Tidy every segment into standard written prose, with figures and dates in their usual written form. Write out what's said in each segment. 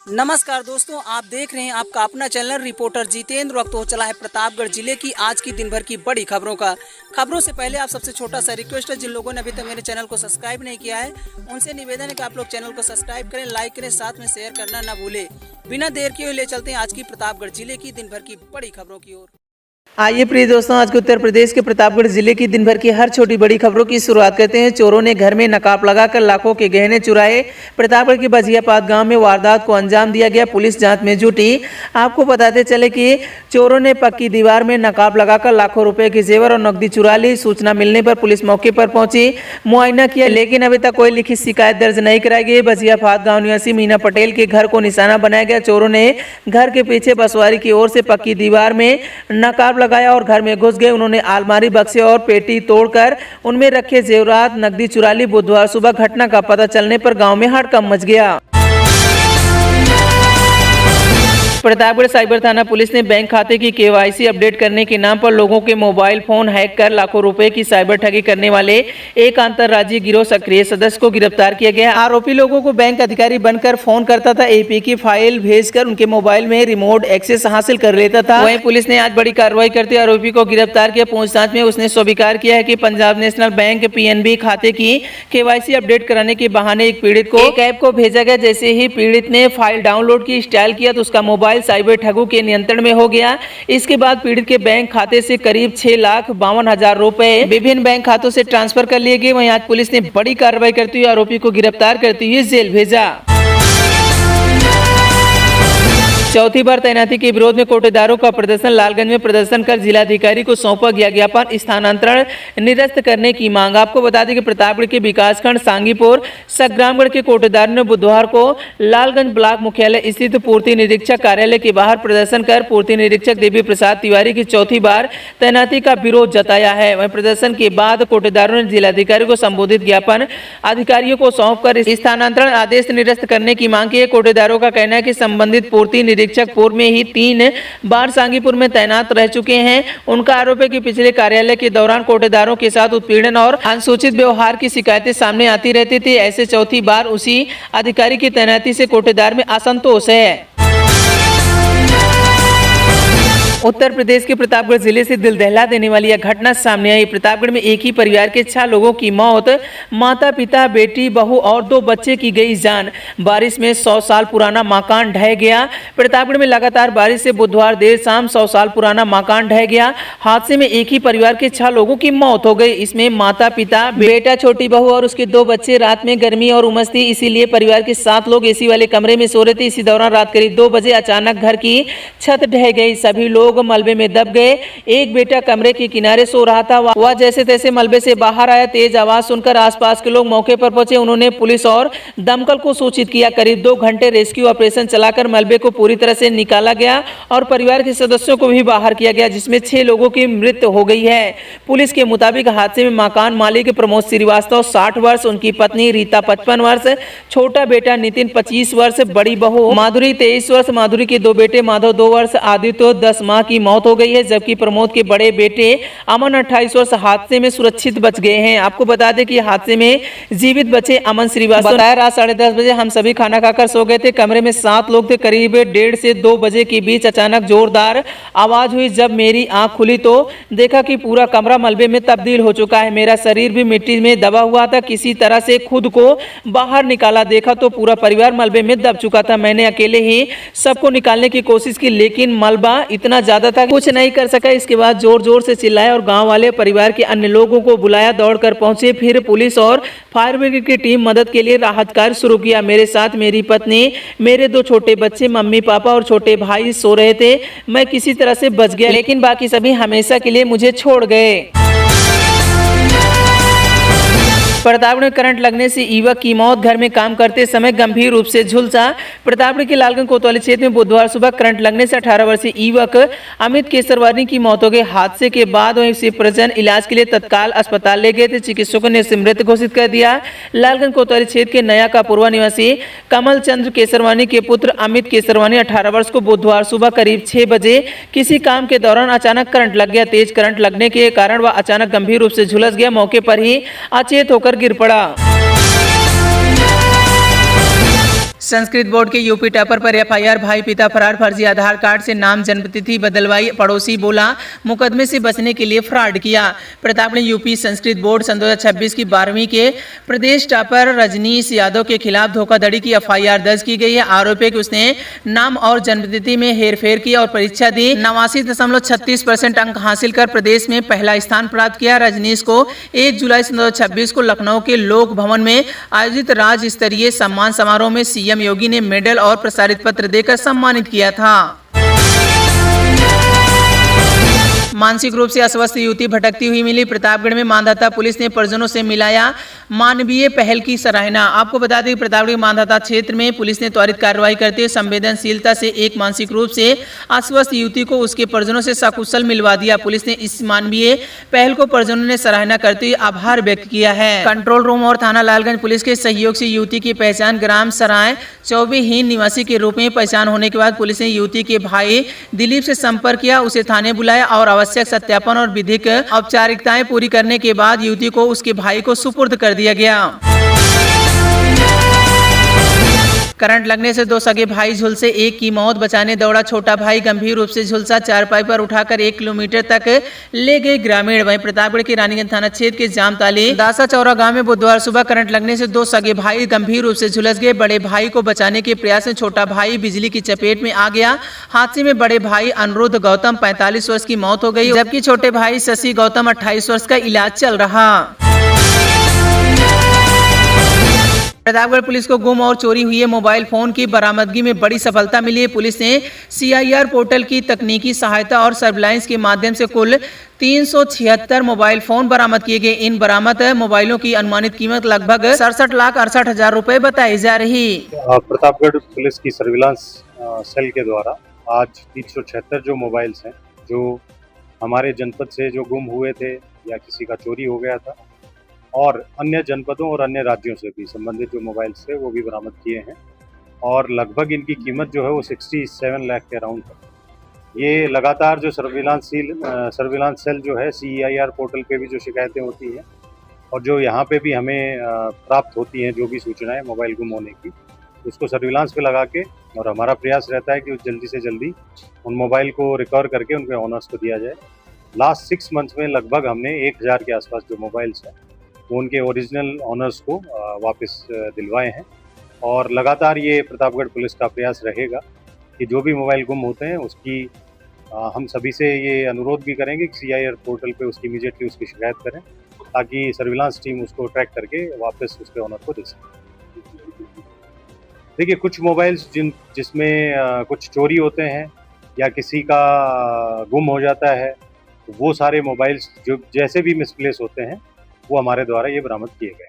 नमस्कार दोस्तों, आप देख रहे हैं आपका अपना चैनल रिपोर्टर जितेंद्र। वक्त हो चला है प्रतापगढ़ जिले की आज की दिन भर की बड़ी खबरों से पहले आप सबसे छोटा सा रिक्वेस्ट है, जिन लोगों ने अभी तक मेरे चैनल को सब्सक्राइब नहीं किया है उनसे निवेदन है कि आप लोग चैनल को सब्सक्राइब करें, लाइक करें, साथ में शेयर करना ना भूले। बिना देर किए ले चलते हैं आज की प्रतापगढ़ जिले की दिन भर की बड़ी खबरों की ओर। आइए प्रिय दोस्तों, आज के उत्तर प्रदेश के प्रतापगढ़ जिले की दिन भर की हर छोटी बड़ी खबरों की शुरुआत करते हैं। चोरों ने घर में नकाब लगाकर लाखों के गहने चुराए। प्रतापगढ़ के बजियापात गांव में वारदात को अंजाम दिया गया, पुलिस जांच में जुटी। आपको बताते चले कि चोरों ने पक्की दीवार में नकाब लगाकर लाखों रुपए के जेवर और नकदी चुरा ली। सूचना मिलने पर पुलिस मौके पर पहुंची, मुआयना किया, लेकिन अभी तक कोई लिखित शिकायत दर्ज नहीं कराई गई। बजियापात गाँव निवासी मीना पटेल के घर को निशाना बनाया गया। चोरों ने घर के पीछे बसवारी की ओर से पक्की दीवार में नकाब लगाया और घर में घुस गए। उन्होंने अलमारी, बक्से और पेटी तोड़कर उनमें रखे जेवरात, नकदी चुरा ली। बुधवार सुबह घटना का पता चलने पर गांव में हड़कंप मच गया। प्रतापगढ़ साइबर थाना पुलिस ने बैंक खाते की केवाईसी अपडेट करने के नाम पर लोगों के मोबाइल फोन हैक कर लाखों रुपए की साइबर ठगी करने वाले एक अंतर्राज्यीय गिरोह सक्रिय सदस्य को गिरफ्तार किया गया। आरोपी लोगों को बैंक अधिकारी बनकर फोन करता था, एपी की फाइल भेजकर उनके मोबाइल में रिमोट एक्सेस हासिल कर लेता था। वहीं पुलिस ने आज बड़ी कार्रवाई करते आरोपी को गिरफ्तार किया। पूछताछ में उसने स्वीकार किया है कि पंजाब नेशनल बैंक पीएनबी खाते की केवाईसी अपडेट कराने के बहाने एक पीड़ित को एक ऐप को भेजा गया। जैसे ही पीड़ित ने फाइल डाउनलोड की, इंस्टॉल किया तो उसका मोबाइल साइबर ठगों के नियंत्रण में हो गया। इसके बाद पीड़ित के बैंक खाते से करीब 6,52,000 रुपए विभिन्न बैंक खातों से ट्रांसफर कर लिए गए। वहीं आज पुलिस ने बड़ी कार्रवाई करते हुए आरोपी को गिरफ्तार करते हुए जेल भेजा। चौथी बार तैनाती के विरोध में कोटेदारों का प्रदर्शन। लालगंज में प्रदर्शन कर जिलाधिकारी को सौंपा गया ज्ञापन, स्थानांतरण निरस्त करने की मांग। आपको बता दें कि प्रतापगढ़ के विकासखंड सांगीपुर संग्रामगढ़ के कोटेदारों ने बुधवार को लालगंज ब्लॉक मुख्यालय स्थित पूर्ति निरीक्षक कार्यालय के बाहर प्रदर्शन कर पूर्ति निरीक्षक देवी प्रसाद तिवारी की चौथी बार तैनाती का विरोध जताया है। वहीं प्रदर्शन के बाद कोटेदारों ने जिलाधिकारी को संबोधित ज्ञापन अधिकारियों को सौंप कर स्थानांतरण आदेश निरस्त करने की मांग की है। कोटेदारों का कहना है कि संबंधित पूर्ति निरीक्षक पूर्व में ही 3 बार सांगीपुर में तैनात रह चुके हैं। उनका आरोप है कि पिछले कार्यालय के दौरान कोटेदारों के साथ उत्पीड़न और अनुचित व्यवहार की शिकायतें सामने आती रहती थी। ऐसे चौथी बार उसी अधिकारी की तैनाती से कोटेदार में असंतोष है। उत्तर प्रदेश के प्रतापगढ़ जिले से दिल दहला देने वाली यह घटना सामने आई। प्रतापगढ़ में एक ही परिवार के 6 लोगों की मौत, माता पिता, बेटी, बहू और 2 बच्चे की गई जान। बारिश में 100 साल पुराना मकान ढह गया। प्रतापगढ़ में लगातार बारिश से बुधवार देर शाम 100 साल पुराना मकान ढह गया। हादसे में एक ही परिवार के 6 लोगों की मौत हो गई। इसमें माता पिता, बेटा, छोटी बहू और उसके 2 बच्चे। रात में गर्मी और उमस थी, इसीलिए परिवार के 7 लोग एसी वाले कमरे में सो रहे थे। इसी दौरान रात करीब 2 बजे अचानक घर की छत ढह गई। सभी लोग मलबे में दब गए। एक बेटा कमरे के किनारे सो रहा था, वह जैसे तैसे मलबे से बाहर आया। तेज आवाज सुनकर आसपास के लोग मौके पर पहुंचे। उन्होंने पुलिस और दमकल को सूचित किया। करीब 2 घंटे रेस्क्यू ऑपरेशन चलाकर मलबे को पूरी तरह से निकाला गया और परिवार के सदस्यों को भी बाहर किया गया, जिसमें 6 लोगों की मृत्यु हो गई है। पुलिस के मुताबिक हादसे में मकान मालिक प्रमोद श्रीवास्तव 60 वर्ष, उनकी पत्नी रीता 55 वर्ष, छोटा बेटा नितिन 25 वर्ष, बड़ी बहू माधुरी 23 वर्ष, माधुरी के 2 बेटे माधव 2 वर्ष, आदित्य 10 माह की मौत हो गई है, जबकि प्रमोद के बड़े बेटे अमन 28 वर्ष हादसे में सुरक्षित बच गए हैं। आपको बता दें कि हादसे में जीवित बचे अमन श्रीवास्तव बताया, रात 10:30 बजे हम सभी खाना खाकर सो गए थे। कमरे में 7 लोग थे। करीब 1:30 से 2 बजे के बीच अचानक जोरदार आवाज हुई। जब मेरी आंख खुली तो देखा कि पूरा कमरा मलबे में तब्दील हो चुका है। मेरा शरीर भी मिट्टी में दबा हुआ था। किसी तरह से खुद को बाहर निकाला, देखा तो पूरा परिवार मलबे में दब चुका था। मैंने अकेले ही सबको निकालने की कोशिश की, लेकिन मलबा इतना ज्यादा था, कुछ नहीं कर सका। इसके बाद जोर जोर से चिल्लाया और गांव वाले परिवार के अन्य लोगों को बुलाया, दौड़कर पहुंचे। फिर पुलिस और फायर ब्रिगेड की टीम मदद के लिए राहत कार्य शुरू किया। मेरे साथ मेरी पत्नी, मेरे 2 छोटे बच्चे, मम्मी पापा और छोटे भाई सो रहे थे। मैं किसी तरह से बच गया, लेकिन बाकी सभी हमेशा के लिए मुझे छोड़ गए। प्रतापगढ़ में करंट लगने से युवक की मौत, घर में काम करते समय गंभीर रूप से झुलसा। प्रतापगढ़ के लालगंज कोतवाली क्षेत्र में बुधवार सुबह करंट लगने से 18 वर्षीय युवक अमित केसरवानी की मौत हो गई। हादसे के बाद वहीं से परिजन इलाज के लिए तत्काल अस्पताल ले गए थे। चिकित्सकों ने उसे मृत घोषित कर दिया। लालगंज कोतवाली क्षेत्र के नया कापुरवा निवासी कमल चंद्र केसरवानी के पुत्र अमित केसरवानी 18 वर्ष को बुधवार सुबह करीब 6 बजे किसी काम के दौरान अचानक करंट लग गया। तेज करंट लगने के कारण वह अचानक गंभीर रूप से झुलस गया। मौके पर ही अचेत होकर गिर पड़ा। संस्कृत बोर्ड के यूपी टॉपर पर एफआईआर, भाई पिता फरार, फर्जी आधार कार्ड से नाम जन्मतिथि बदलवाई, पड़ोसी बोला मुकदमे से बचने के लिए फ्रॉड किया। प्रतापगढ़ यूपी संस्कृत बोर्ड सन 2026 की 12वीं के प्रदेश टॉपर रजनीश यादव के खिलाफ धोखाधड़ी की एफआईआर दर्ज की गई है। आरोप है कि उसने नाम और जन्मतिथि में हेरफेर की और परीक्षा दी। 89.36% अंक हासिल कर प्रदेश में पहला स्थान प्राप्त किया। रजनीश को 1 जुलाई 2026 को लखनऊ के लोक भवन में आयोजित राज्य स्तरीय सम्मान समारोह में सीएम योगी ने मेडल और प्रसारित पत्र देकर सम्मानित किया था। मानसिक रूप से अस्वस्थ युवती भटकती हुई मिली। प्रतापगढ़ में मांधाता पुलिस ने परिजनों से मिलाया मानवीय पहल की सराहना। आपको बता दें कि प्रतापगढ़ मांधाता क्षेत्र में पुलिस ने त्वरित कार्रवाई करते हुए संवेदनशीलता से एक मानसिक रूप से अस्वस्थ युवती को उसके परिजनों से सकुशल मिलवा दिया। पुलिस ने इस मानवीय पहल को परिजनों ने सराहना करते हुए आभार व्यक्त किया है। कंट्रोल रूम और थाना लालगंज पुलिस के सहयोग से युवती की पहचान ग्राम सराय चौबेहीन निवासी के रूप में पहचान होने के बाद पुलिस ने युवती के भाई दिलीप से संपर्क किया, उसे थाने बुलाया और आवश्यक सत्यापन और विधिक औपचारिकताएं पूरी करने के बाद युवती को उसके भाई को सुपुर्द कर दिया गया। करंट लगने से 2 सगे भाई झुलसे, एक की मौत, बचाने दौड़ा छोटा भाई गंभीर रूप से झुलसा, चारपाई पर उठाकर 1 किलोमीटर तक ले गए ग्रामीण। वहीं प्रतापगढ़ के रानीगंज थाना क्षेत्र के जामताली दासा चौरा गांव में बुधवार सुबह करंट लगने से 2 सगे भाई गंभीर रूप से झुलस गए। बड़े भाई को बचाने के प्रयास में छोटा भाई बिजली की चपेट में आ गया। हादसे में बड़े भाई अनुरुद्ध गौतम 45 वर्ष की मौत हो गई, जबकि छोटे भाई शशि गौतम 28 वर्ष का इलाज चल रहा। प्रतापगढ़ पुलिस को गुम और चोरी हुए मोबाइल फोन की बरामदगी में बड़ी सफलता मिली है। पुलिस ने सीआईआर पोर्टल की तकनीकी सहायता और सर्विलांस के माध्यम से कुल 376 मोबाइल फोन बरामद किए गए। इन बरामद मोबाइलों की अनुमानित कीमत लगभग 67,68,000 रुपए बताई जा रही। प्रतापगढ़ पुलिस की सर्विलांस सेल के द्वारा आज 376 जो मोबाइल्स हैं जो हमारे जनपद से जो गुम हुए थे या किसी का चोरी हो गया था और अन्य जनपदों और अन्य राज्यों से भी संबंधित जो मोबाइल्स थे वो भी बरामद किए हैं और लगभग इनकी कीमत जो है वो 67 लाख के अराउंड है। ये लगातार जो सर्विलांस सेल जो है सीआईआर पोर्टल पे भी जो शिकायतें होती हैं और जो यहाँ पे भी हमें प्राप्त होती हैं जो भी सूचनाएं मोबाइल गुम होने की, उसको सर्विलांस पे लगा के और हमारा प्रयास रहता है कि जल्दी से जल्दी उन मोबाइल को रिकवर करके उनके ऑनर्स को दिया जाए। लास्ट 6 मंथ्स में लगभग हमने 1000 के आसपास जो मोबाइल्स हैं वो उनके ओरिजिनल ऑनर्स को वापस दिलवाए हैं और लगातार ये प्रतापगढ़ पुलिस का प्रयास रहेगा कि जो भी मोबाइल गुम होते हैं उसकी हम सभी से ये अनुरोध भी करेंगे कि सीआईआर पोर्टल पे उसकी इमीडिएटली उसकी शिकायत करें ताकि सर्विलांस टीम उसको ट्रैक करके वापस उसके ऑनर को दे सके। देखिए, कुछ मोबाइल्स जिसमें कुछ चोरी होते हैं या किसी का गुम हो जाता है, वो सारे मोबाइल्स जो जैसे भी मिसप्लेस होते हैं वो हमारे द्वारा ये बरामद किए गए।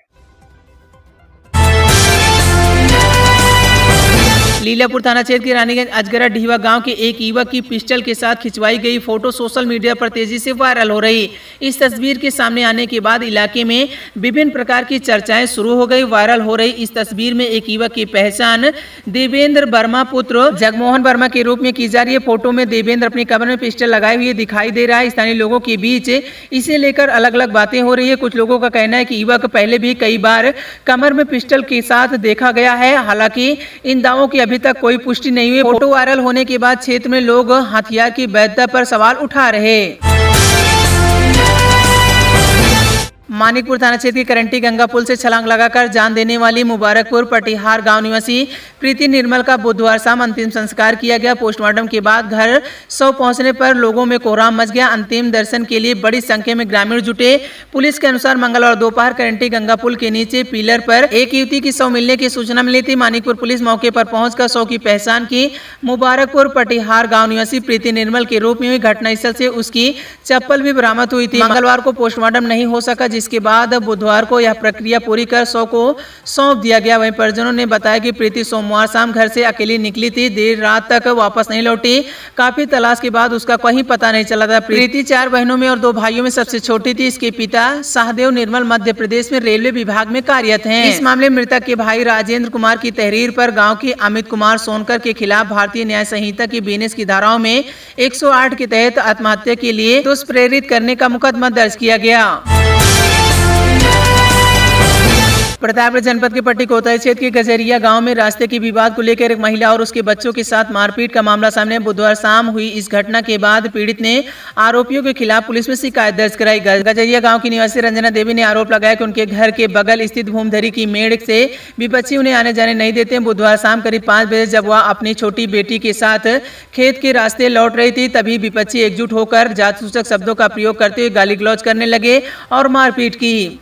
लीलापुर थाना क्षेत्र के रानीगंज अजगरा ढीवा गांव के एक युवक की पिस्टल के साथ खिंचवाई गई फोटो सोशल मीडिया पर तेजी से वायरल हो रही। इस तस्वीर के सामने आने के बाद इलाके में विभिन्न प्रकार की चर्चाएं शुरू हो गई। वायरल हो रही इस तस्वीर में एक युवक की पहचान देवेंद्र वर्मा पुत्र जगमोहन वर्मा के रूप में की जा रही है। फोटो में देवेंद्र अपनी कमर में पिस्टल लगाए हुए दिखाई दे रहा है। स्थानीय लोगों के बीच इसे लेकर अलग अलग बातें हो रही है। कुछ लोगों का कहना है कि युवक पहले भी कई बार कमर में पिस्टल के साथ देखा गया है। हालांकि इन दावों की अभी तक कोई पुष्टि नहीं हुई। फोटो वायरल होने के बाद क्षेत्र में लोग हथियार की वैधता पर सवाल उठा रहे। मानिकपुर थाना क्षेत्र की करंटी गंगा पुल से छलांग लगाकर जान देने वाली मुबारकपुर पटिहार गांव निवासी प्रीति निर्मल का बुधवार शाम अंतिम संस्कार किया गया। पोस्टमार्टम के बाद घर 100 पहुंचने पर लोगों में कोहराम मच गया। अंतिम दर्शन के लिए बड़ी संख्या में ग्रामीण जुटे। पुलिस के अनुसार मंगलवार दोपहर करंटी गंगा पुल के नीचे पिलर पर एक युवती की शव मिलने की सूचना मिली थी। मानिकपुर पुलिस मौके पर पहुंचकर शव की पहचान की। मुबारकपुर पटिहार गाँव निवासी प्रीति निर्मल के रूप में हुई। घटनास्थल से उसकी चप्पल भी बरामद हुई थी। मंगलवार को पोस्टमार्टम नहीं हो सका, जिसके बाद बुधवार को यह प्रक्रिया पूरी कर शव को सौंप दिया गया। वहीं परिजनों ने बताया कि प्रीति सोमवार शाम घर से अकेली निकली थी, देर रात तक वापस नहीं लौटी। काफी तलाश के बाद उसका कहीं पता नहीं चला था। प्रीति 4 बहनों में और 2 भाइयों में सबसे छोटी थी। इसके पिता सहदेव निर्मल मध्य प्रदेश में रेलवे विभाग में कार्यरत हैं। इस मामले में मृतक के भाई राजेंद्र कुमार की तहरीर पर गाँव के अमित कुमार सोनकर के खिलाफ भारतीय न्याय संहिता की बीएनएस की धाराओं में 108 के तहत आत्महत्या के लिए दुष्प्रेरित करने का मुकदमा दर्ज किया गया। प्रतापगढ़ जनपद के पट्टी कोतवाली क्षेत्र के गजरिया गांव में रास्ते के विवाद को लेकर एक महिला और उसके बच्चों के साथ मारपीट का मामला सामने बुधवार शाम हुई। इस घटना के बाद पीड़ित ने आरोपियों के खिलाफ पुलिस में शिकायत दर्ज कराई। गजरिया गांव की निवासी रंजना देवी ने आरोप लगाया कि उनके घर के बगल स्थित भूमधरी की मेड़ से विपक्षी उन्हें आने जाने नहीं देते। बुधवार शाम करीब 5 बजे जब वह अपनी छोटी बेटी के साथ खेत के रास्ते लौट रही थी, तभी विपक्षी एकजुट होकर जात सूचक शब्दों का प्रयोग करते हुए गाली गलौज करने लगे और मारपीट की।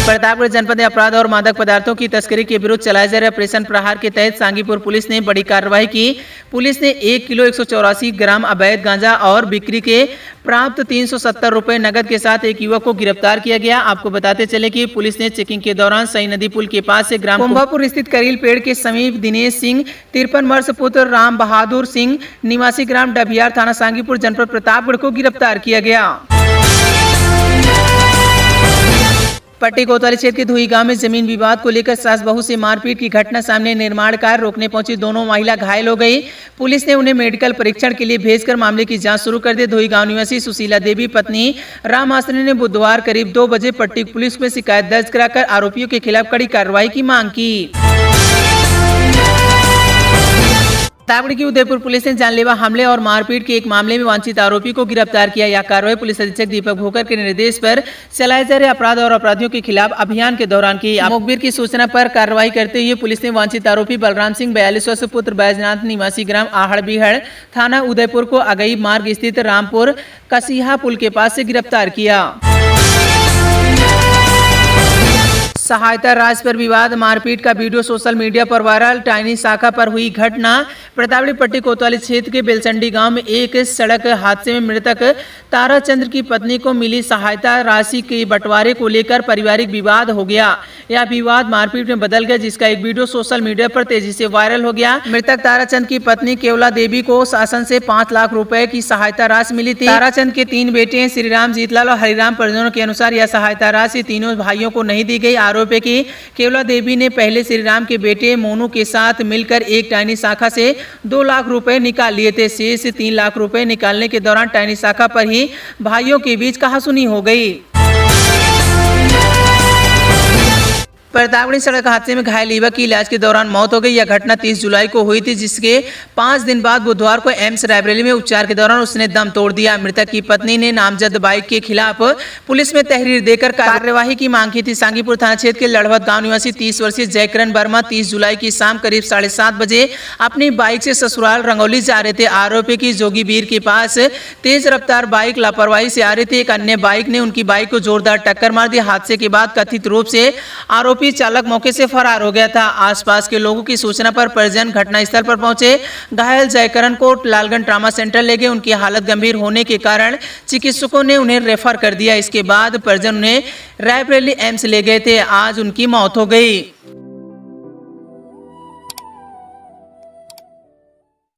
प्रतापगढ़ जनपद में अपराध और मादक पदार्थों की तस्करी के विरुद्ध चलाए जा रहे ऑपरेशन प्रहार के तहत सांगीपुर पुलिस ने बड़ी कार्रवाई की। पुलिस ने 1 किलो 184 ग्राम अवैध गांजा और बिक्री के प्राप्त 370 रुपए नगद के साथ एक युवक को गिरफ्तार किया गया। आपको बताते चले कि पुलिस ने चेकिंग के दौरान सई नदी पुल के पास से ग्राम कुंभापुर स्थित करील पेड़ के समीप दिनेश सिंह 53 वर्ष पुत्र राम बहादुर सिंह निवासी ग्राम डभियार थाना सांगीपुर जनपद प्रतापगढ़ को गिरफ्तार किया गया। पट्टी कोतवाली क्षेत्र के धुई गांव में जमीन विवाद को लेकर सास बहू से मारपीट की घटना सामने। निर्माण कार्य रोकने पहुंची दोनों महिला घायल हो गई। पुलिस ने उन्हें मेडिकल परीक्षण के लिए भेजकर मामले की जांच शुरू कर दी। धुई गांव निवासी सुशीला देवी पत्नी राम आश्रय ने बुधवार करीब 2 बजे पट्टी पुलिस में शिकायत दर्ज कराकर आरोपियों के खिलाफ कड़ी कार्रवाई की मांग की। प्रतापगढ़ की उदयपुर पुलिस ने जानलेवा हमले और मारपीट के एक मामले में वांछित आरोपी को गिरफ्तार किया। यह कार्रवाई पुलिस अधीक्षक दीपक भोकर के निर्देश पर चलाए जा रहे अपराध और अपराधियों के खिलाफ अभियान के दौरान की। मुखबिर की सूचना पर कार्रवाई करते हुए पुलिस ने वांछित आरोपी बलराम सिंह 42 वर्ष पुत्र बैजनाथ निवासी ग्राम आहड़बिहड़ थाना उदयपुर को अगई मार्ग स्थित रामपुर कसिहा पुल के पास से गिरफ्तार किया। सहायता राशि पर विवाद, मारपीट का वीडियो सोशल मीडिया पर वायरल। टाइनी शाखा पर हुई घटना। प्रतापगढ़ पट्टी कोतवाली क्षेत्र के बेलचंडी गांव में एक सड़क हादसे में मृतक ताराचंद्र की पत्नी को मिली सहायता राशि के बंटवारे को लेकर पारिवारिक विवाद हो गया। यह विवाद मारपीट में बदल गया, जिसका एक वीडियो सोशल मीडिया पर तेजी से वायरल हो गया। मृतक ताराचंद की पत्नी केवला देवी को शासन से 5 लाख रुपए की सहायता राशि मिली थी। ताराचंद के 3 बेटे हैं, श्रीराम, जीतलाल और हरिराम। परिजनों के अनुसार यह सहायता राशि तीनों भाइयों को नहीं दी गई। आरोप है कि केवला देवी ने पहले श्रीराम के बेटे मोनू के साथ मिलकर एक टाइनी शाखा से 2 लाख रुपए निकाल लिए थे। शेष 3 लाख रुपए निकालने के दौरान टाइनी शाखा पर ही भाइयों के बीच कहासुनी हो गई। प्रतापगढ़ सड़क हादसे में घायल युवक की इलाज के दौरान मौत हो गई। यह घटना 30 जुलाई को हुई थी, जिसके 5 दिन बाद बुधवार को एम्स रायबरेली में उपचार के दौरान उसने दम तोड़ दिया। मृतक की पत्नी ने नामजद बाइक के खिलाफ पुलिस में तहरीर देकर कार्यवाही की मांग की थी। सांगीपुर थाना क्षेत्र के लड़वत गांव निवासी 30 वर्षीय जयकरण वर्मा 30 जुलाई की शाम करीब 7:30 बजे अपनी बाइक से ससुराल रंगौली जा रहे थे। आरोपी की जोगीबीर के पास तेज रफ्तार बाइक लापरवाही से आ रही थी। एक अन्य बाइक ने उनकी बाइक को जोरदार टक्कर मार दी। हादसे के बाद कथित रूप से आरोपी चालक मौके से फरार हो गया था। आसपास के लोगों की सूचना पर परिजन घटनास्थल पर पहुंचे। घायल जयकरण को लालगंज ट्रामा सेंटर ले गए। उनकी हालत गंभीर होने के कारण चिकित्सकों ने उन्हें रेफर कर दिया। इसके बाद परिजन उन्हें रायबरेली एम्स ले गए थे। आज उनकी मौत हो गई।